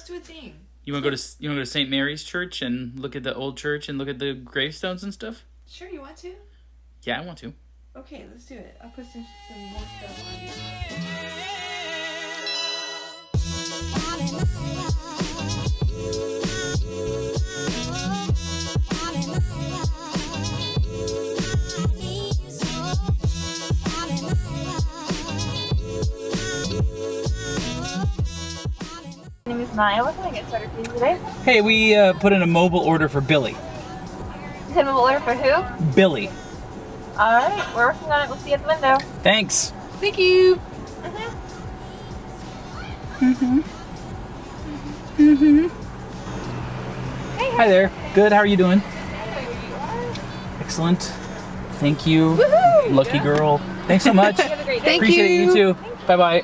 let's do a thing. You want to go to St. Mary's Church and look at the old church and look at the gravestones and stuff? Sure, you want to? Yeah, I want to. Okay, let's do it. I'll put some more stuff on you. My name is Maya. What can I get started for you today? Hey, we put in a mobile order for Billy. You said mobile order for who? Billy. Alright, we're working on it. We'll see you at the window. Thanks. Thank you. Hi there. Good. How are you doing? Excellent. Thank you. Woohoo! Lucky girl. Thanks so much. Have a great day. Thank Appreciate it. You you. too. Bye bye.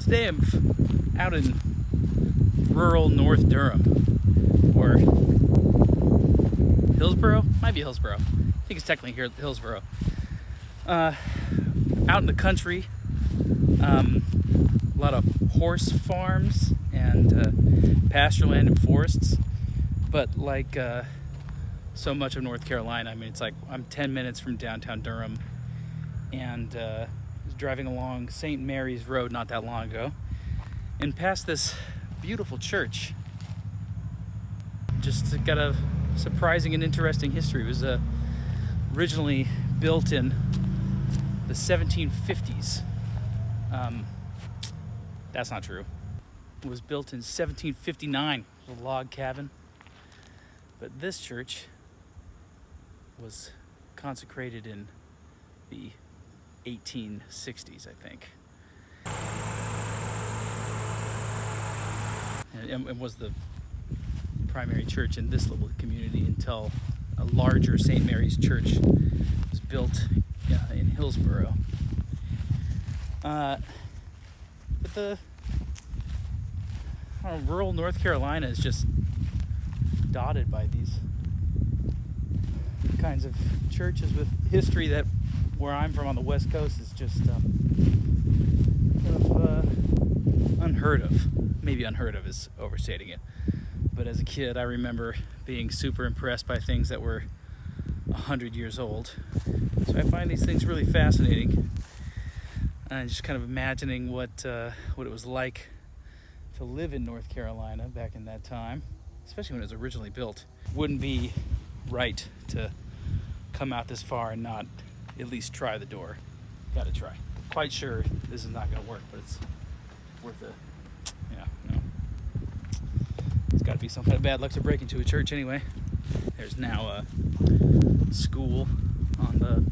Today I'm out in rural North Durham, or Hillsborough? Might be Hillsborough. I think it's technically here, Hillsborough. Out in the country, a lot of horse farms and pasture land and forests, but like so much of North Carolina, I mean, it's like I'm 10 minutes from downtown Durham, and was driving along St. Mary's Road not that long ago and past this beautiful church. Just got a surprising and interesting history. It was originally built in the 1750s. That's not true. It was built in 1759. It was a log cabin. But this church was consecrated in the 1860s, I think. And it was the primary church in this little community until a larger St. Mary's Church was built in Hillsborough. But the rural North Carolina is just dotted by these kinds of churches with history that where I'm from on the West Coast is just unheard of. Maybe unheard of is overstating it. But as a kid, I remember being super impressed by things that were 100 years old. So I find these things really fascinating. And just kind of imagining what it was like to live in North Carolina back in that time, especially when it was originally built. Wouldn't be right to come out this far and not at least try the door. Gotta try. Quite sure this is not gonna work, but it's worth it. Yeah, no. It's gotta be some kind of bad luck to break into a church anyway. There's now a school on the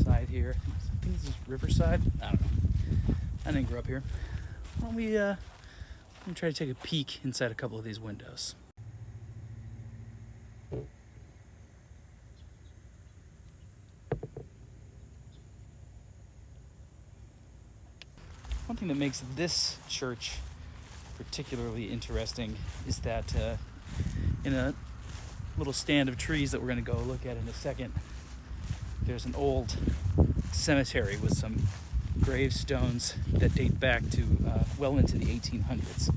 side here. I think this is Riverside. I don't know. I didn't grow up here. Why don't we I'm gonna try to take a peek inside a couple of these windows. One thing that makes this church particularly interesting is that in a little stand of trees that we're going to go look at in a second, there's an old cemetery with some gravestones that date back to well into the 1800s.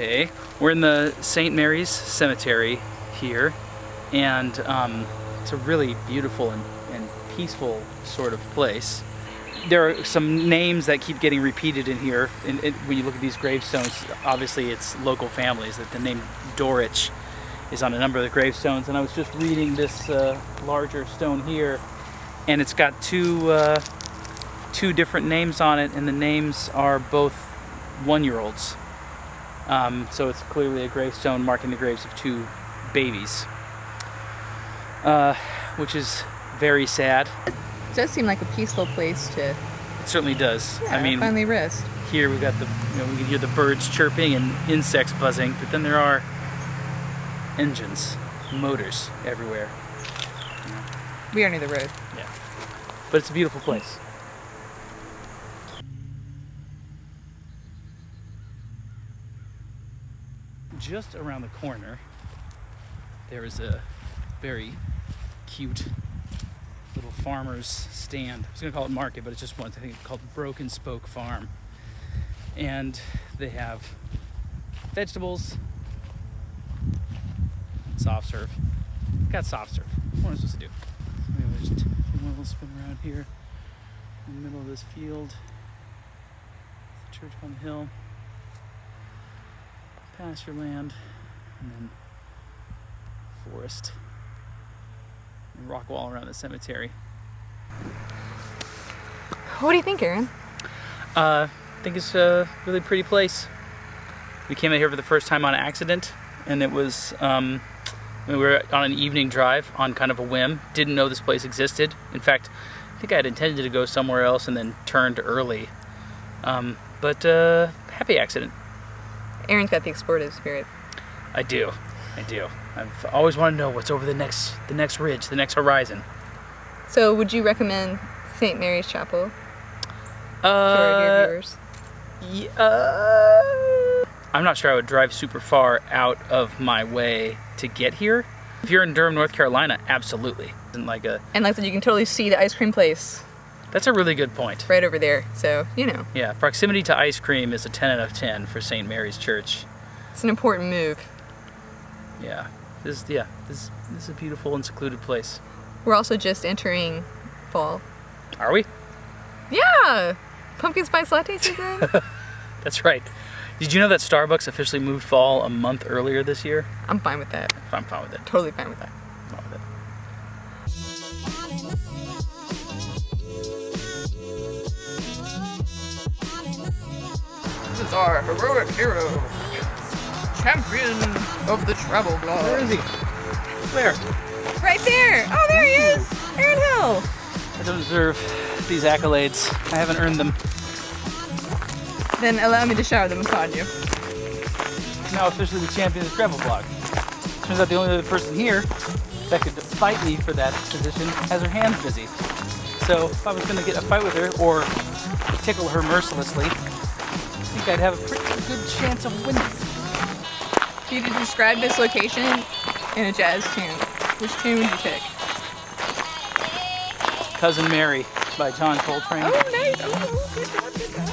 Okay, we're in the St. Mary's Cemetery here, and it's a really beautiful and peaceful sort of place. There are some names that keep getting repeated in here. When you look at these gravestones, obviously it's local families. That the name Dorich is on a number of the gravestones, and I was just reading this larger stone here, and it's got two different names on it, and the names are both 1-year-olds. So it's clearly a gravestone marking the graves of 2 babies, which is very sad. It does seem like a peaceful place to. It certainly does. Yeah, I mean, finally rest. here we've got we can hear the birds chirping and insects buzzing, but then there are engines, motors everywhere. We are near the road. Yeah, but it's a beautiful place. Just around the corner, there is a very cute little farmer's stand. I was going to call it market, but it's just one. I think it's called Broken Spoke Farm. And they have vegetables, soft serve. Got soft serve. What am I supposed to do? Anyway, just take one little spin around here in the middle of this field. The church on the hill. Pasture land, and then forest, and rock wall around the cemetery. What do you think, Aaron? I think it's a really pretty place. We came out here for the first time on accident, and it was, we were on an evening drive on kind of a whim. Didn't know this place existed. In fact, I think I had intended to go somewhere else and then turned early. But happy accident. Aaron's got the explorative spirit. I do. I've always wanted to know what's over the next ridge, the next horizon. So, would you recommend St. Mary's Chapel to our dear viewers? I'm not sure I would drive super far out of my way to get here. If you're in Durham, North Carolina, absolutely. And like And like I said, you can totally see the ice cream place that's a really good point. right over there. So, you know. Yeah, proximity to ice cream is a 10 out of 10 for St. Mary's Church. It's an important move. Yeah. This is a beautiful and secluded place. We're also just entering fall. Are we? Yeah! Pumpkin spice latte season. That's right. Did you know that Starbucks officially moved fall a month earlier this year? I'm fine with that. I'm fine with it. Totally fine with that. I'm fine with it. This is our heroic hero. Champion of the travel blog. Where is he? Where? Right there! Oh, there he is! Aaron Hill! I don't deserve these accolades. I haven't earned them. Then allow me to shower them upon you. Now officially the champion of the travel blog. Turns out the only other person here that could fight me for that position has her hands busy. So if I was going to get a fight with her or tickle her mercilessly, I think I'd have a pretty good chance of winning. If you could describe this location in a jazz tune, which tune would you pick? Cousin Mary by John Coltrane. Oh, nice! Oh, good job, good job.